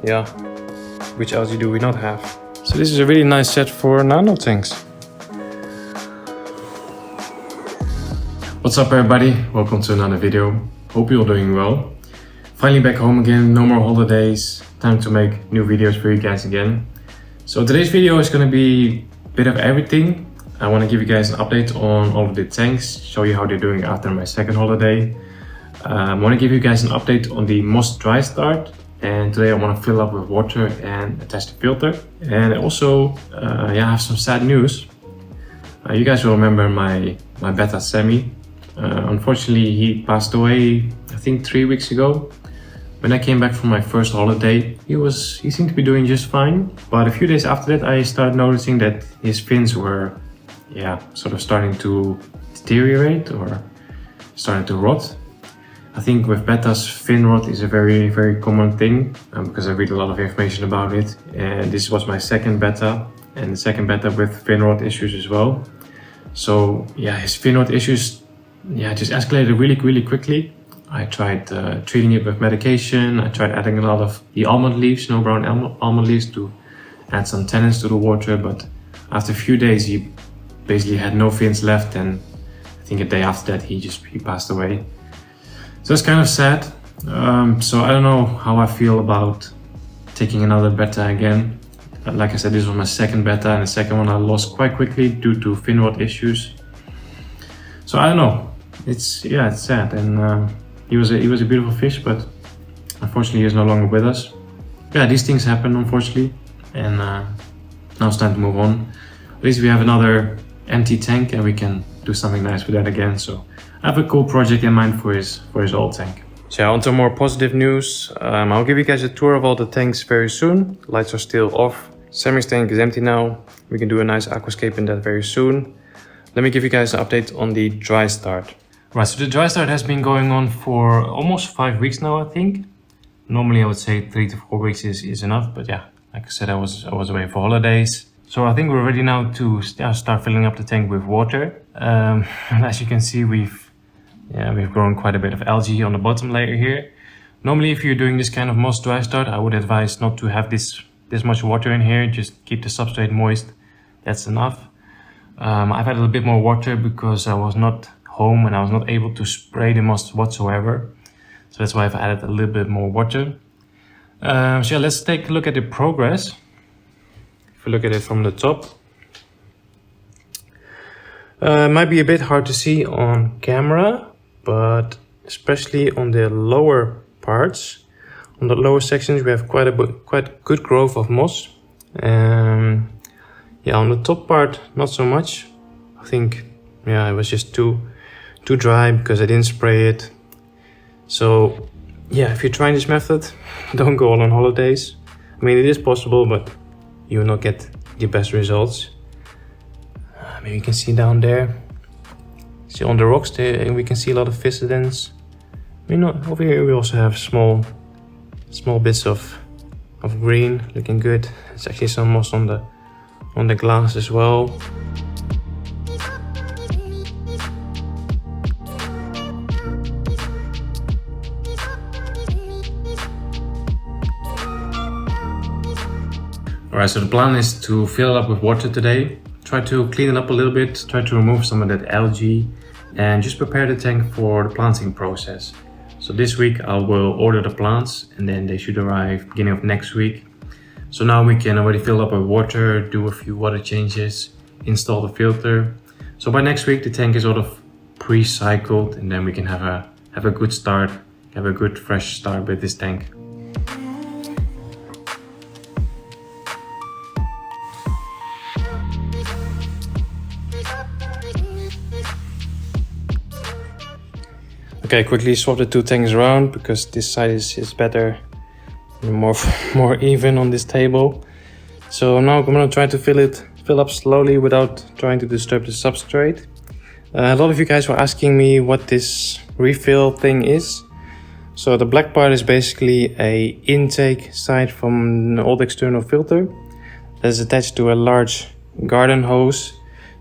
yeah, which algae do we not have? So this is a really nice set for nano tanks. What's up everybody, welcome to another video. Hope you're all doing well. Finally back home again, no more holidays. Time to make new videos for you guys again. So today's video is going to be a bit of everything. I want to give you guys an update on all of the tanks, show you how they're doing after my second holiday. I want to give you guys an update on the moss dry start, and today I want to fill up with water and attach the filter. And also, I have some sad news. You guys will remember my beta Sammy. Unfortunately, he passed away, I think 3 weeks ago. When I came back from my first holiday, he seemed to be doing just fine. But a few days after that, I started noticing that his fins were, sort of starting to deteriorate or starting to rot. I think with betas, fin rot is a very, very common thing because I read a lot of information about it. And this was my second beta, and the second beta with fin rot issues as well. So his fin rot issues just escalated really quickly. I tried treating it with medication. I tried adding a lot of the almond leaves, brown almond leaves, to add some tannins to the water. But after a few days, he basically had no fins left, and I think a day after that, he passed away. So it's kind of sad. So I don't know how I feel about taking another beta again. Like I said, this was my second beta, and the second one I lost quite quickly due to fin rot issues. So I don't know. It's sad, and he was a beautiful fish, but unfortunately he is no longer with us. These things happen, unfortunately, and now it's time to move on. At least we have another empty tank, and we can do something nice with that again. So I have a cool project in mind for his old tank. So on to more positive news. I'll give you guys a tour of all the tanks very soon. Lights are still off. Sammy's tank is empty now. We can do a nice aquascape in that very soon. Let me give you guys an update on the dry start. Right, so the dry start has been going on for almost 5 weeks now, I think. Normally I would say 3 to 4 weeks is enough, but like I said, I was away for holidays. So I think we're ready now to start filling up the tank with water. And as you can see, we've grown quite a bit of algae on the bottom layer here. Normally, if you're doing this kind of moss dry start, I would advise not to have this much water in here. Just keep the substrate moist. That's enough. I've had a little bit more water because I was not home and I was not able to spray the moss whatsoever. So that's why I've added a little bit more water. Let's take a look at the progress. If we look at it from the top. It might be a bit hard to see on camera, but especially on the lower parts, on the lower sections, we have quite good growth of moss. On the top part, not so much. I think, it was just too dry because I didn't spray it. So, if you're trying this method, don't go on holidays. I mean, it is possible, but you will not get the best results. Maybe you can see down there. See on the rocks there, we can see a lot of physidens. Over here we also have small bits of green, looking good. There's actually some moss on the glass as well. Alright, so the plan is to fill it up with water today. Try to clean it up a little bit, try to remove some of that algae, and just prepare the tank for the planting process. So this week I will order the plants, and then they should arrive beginning of next week. So now we can already fill up with water, do a few water changes, install the filter. So by next week the tank is sort of pre-cycled, and then we can have a good start, have a good fresh start with this tank. Okay, quickly swap the two tanks around because this side is better, more even on this table. So now I'm gonna try to fill up slowly without trying to disturb the substrate. A lot of you guys were asking me what this refill thing is. So the black part is basically a intake side from an old external filter that is attached to a large garden hose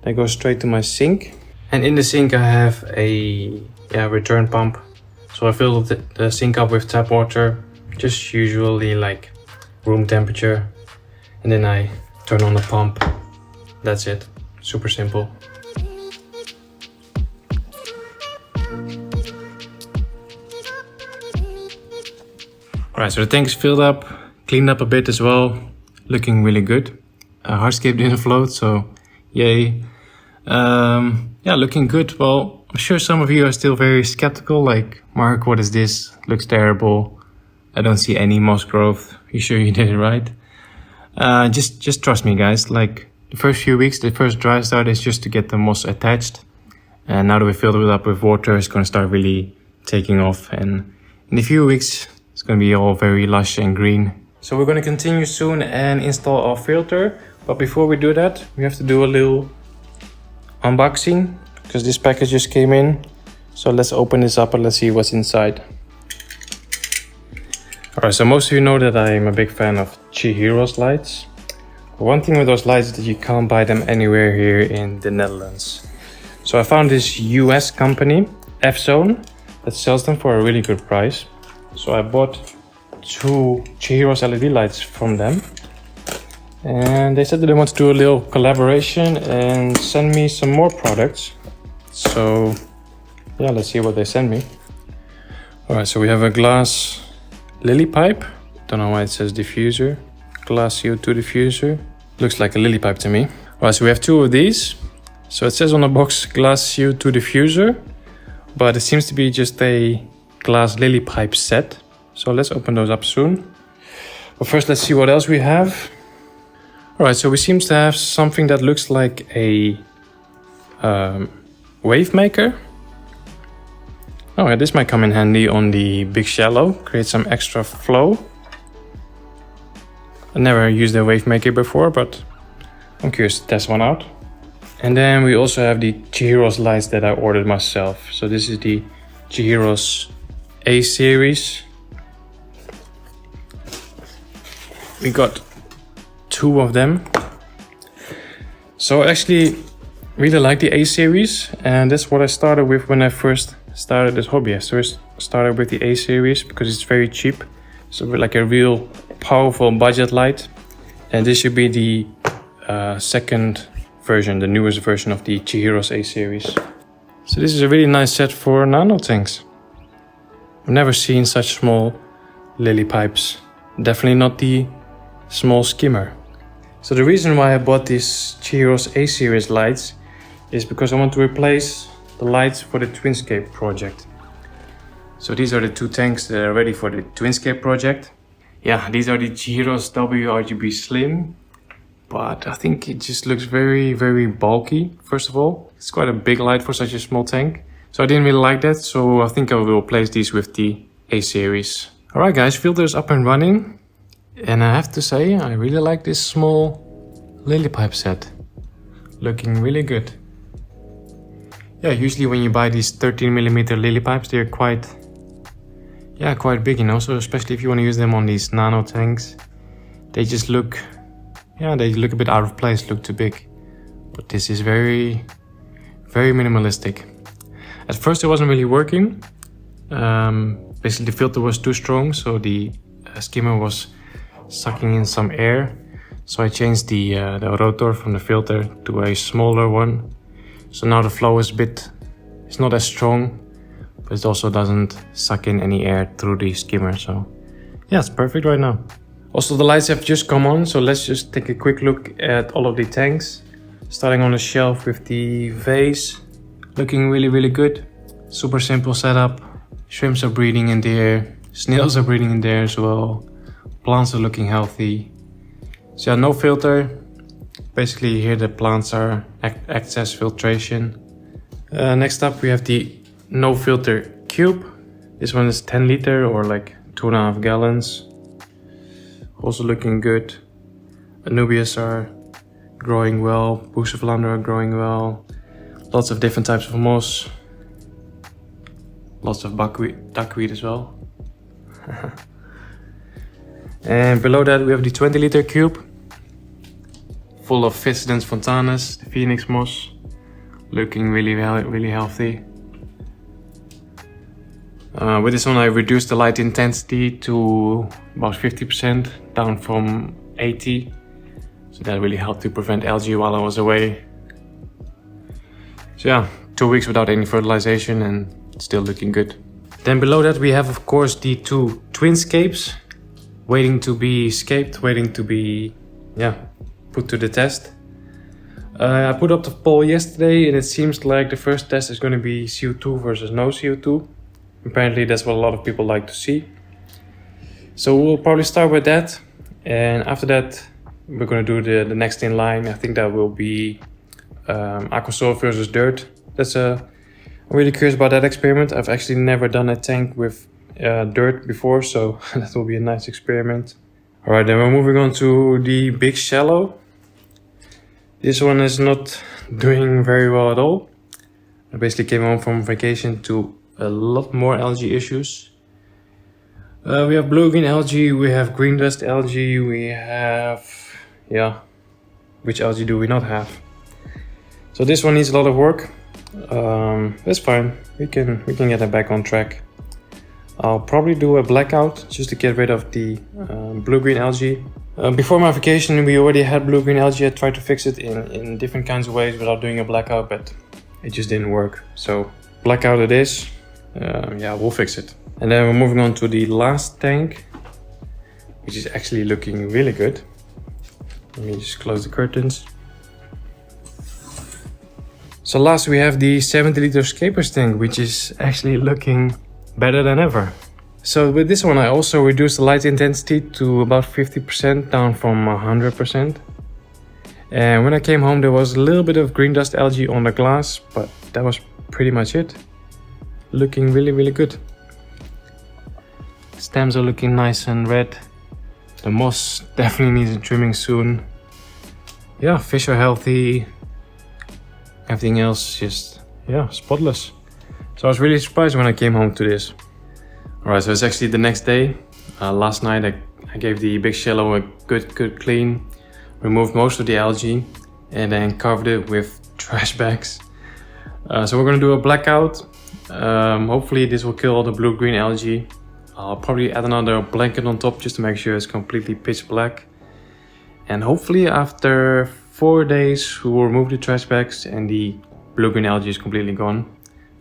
that goes straight to my sink. And in the sink I have a return pump. So I fill the sink up with tap water, just usually like room temperature, and then I turn on the pump. That's it. Super simple. Alright, so the tank is filled up, cleaned up a bit as well, looking really good. Hardscape didn't float, so yay. Yeah, looking good. Well, I'm sure some of you are still very skeptical, like, Mark, what is this? Looks terrible. I don't see any moss growth. You sure you did it right? Just trust me, guys. Like, the first few weeks, the first dry start is just to get the moss attached. And now that we filled it up with water, it's going to start really taking off. And in a few weeks, it's going to be all very lush and green. So we're going to continue soon and install our filter. But before we do that, we have to do a little unboxing, because this package just came in. So let's open this up and let's see what's inside. Alright, so most of you know that I'm a big fan of Chihiro's lights. One thing with those lights is that you can't buy them anywhere here in the Netherlands. So I found this US company, F-Zone, that sells them for a really good price. So I bought 2 Chihiro's LED lights from them. And they said that they want to do a little collaboration and send me some more products. So yeah, let's see what they send me. Alright, so we have a glass lily pipe. Don't know why it says diffuser. Glass CO2 diffuser. Looks like a lily pipe to me. Alright, so we have 2 of these. So it says on the box glass CO2 diffuser, but it seems to be just a glass lily pipe set. So let's open those up soon. But first, let's see what else we have. Alright, so we seem to have something that looks like a wave maker. Oh yeah, this might come in handy on the big shallow, create some extra flow. I never used a wave maker before, but I'm curious to test one out. And then we also have the Chihiro's lights that I ordered myself. So this is the Chihiro's A series. We got 2 of them. So I actually really like the A series, and that's what I started with when I first started this hobby. I first started with the A series because it's very cheap. So like a real powerful budget light. And this should be the second version, the newest version of the Chihiro's A series. So this is a really nice set for nano tanks. I've never seen such small lily pipes. Definitely not the small skimmer. So the reason why I bought these Chihiro's A series lights is because I want to replace the lights for the Twinscape project. So these are the 2 tanks that are ready for the Twinscape project. Yeah, these are the Chihiro's WRGB Slim, but I think it just looks very, very bulky. First of all, it's quite a big light for such a small tank. So I didn't really like that, so I think I will replace these with the A series. Alright guys, filter is up and running. And I have to say, I really like this small lily pipe set. Looking really good. Yeah, usually when you buy these 13mm lily pipes, they're quite big, you know. So especially if you want to use them on these nano tanks, they just look, they look a bit out of place, look too big. But this is very, very minimalistic. At first it wasn't really working. Basically the filter was too strong, so the skimmer was sucking in some air. So I changed the rotor from the filter to a smaller one. So now the flow is it's not as strong, but it also doesn't suck in any air through the skimmer. So yeah, it's perfect right now. Also, the lights have just come on, so let's just take a quick look at all of the tanks. Starting on the shelf with the vase, looking really, really good. Super simple setup. Shrimps are breeding in there, snails are breeding in there as well. Plants are looking healthy. So yeah, no filter. Basically here the plants are acts as filtration. Next up we have the no filter cube. This one is 10 liter or like 2.5 gallons. Also looking good. Anubias are growing well. Bucephalanda are growing well. Lots of different types of moss. Lots of duckweed as well. And below that we have the 20 liter cube. Full of Fissidens fontanus, the Phoenix moss. Looking really healthy. With this one I reduced the light intensity to about 50%, down from 80. So that really helped to prevent algae while I was away. So yeah, 2 weeks without any fertilization and still looking good. Then below that we have of course the 2 twinscapes waiting to be scaped, waiting to be put to the test. I put up the poll yesterday and it seems like the first test is going to be CO2 versus no CO2. Apparently that's what a lot of people like to see. So we'll probably start with that, and after that we're going to do the next in line. I think that will be aquasoil versus dirt. I'm really curious about that experiment. I've actually never done a tank with dirt before, so that will be a nice experiment. Alright, then we're moving on to the big shallow. This one is not doing very well at all. I basically came home from vacation to a lot more algae issues. We have blue-green algae, we have green dust algae, we have... which algae do we not have? So this one needs a lot of work. That's fine, we can get it back on track. I'll probably do a blackout just to get rid of the blue-green algae. Before my vacation we already had blue-green algae. I tried to fix it in different kinds of ways without doing a blackout, but it just didn't work. So blackout it is. We'll fix it. And then we're moving on to the last tank, which is actually looking really good. Let me just close the curtains. So last we have the 70-liter scapers tank, which is actually looking better than ever. So with this one I also reduced the light intensity to about 50%, down from 100%. And when I came home there was a little bit of green dust algae on the glass, but that was pretty much it. Looking really good. Stems are looking nice and red. The moss definitely needs trimming soon. Yeah, fish are healthy. Everything else just, spotless. So I was really surprised when I came home to this. Alright, so it's actually the next day. Last night I gave the big shallow a good clean. Removed most of the algae and then covered it with trash bags. So we're gonna do a blackout. Hopefully this will kill all the blue-green algae. I'll probably add another blanket on top just to make sure it's completely pitch black. And hopefully after 4 days we will remove the trash bags and the blue-green algae is completely gone.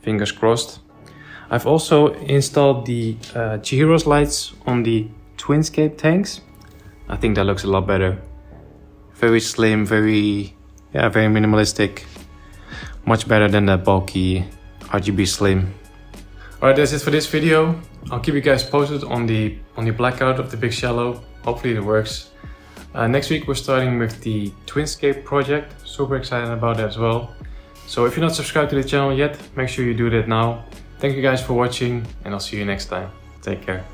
Fingers crossed. I've also installed the Chihiro's lights on the twinscape tanks. I think that looks a lot better. Very slim, very minimalistic. Much better than that bulky RGB slim. Alright, that's it for this video. I'll keep you guys posted on the blackout of the big shallow. Hopefully it works. Next week we're starting with the twinscape project. Super excited about that as well. So if you're not subscribed to the channel yet, make sure you do that now. Thank you guys for watching and I'll see you next time. Take care.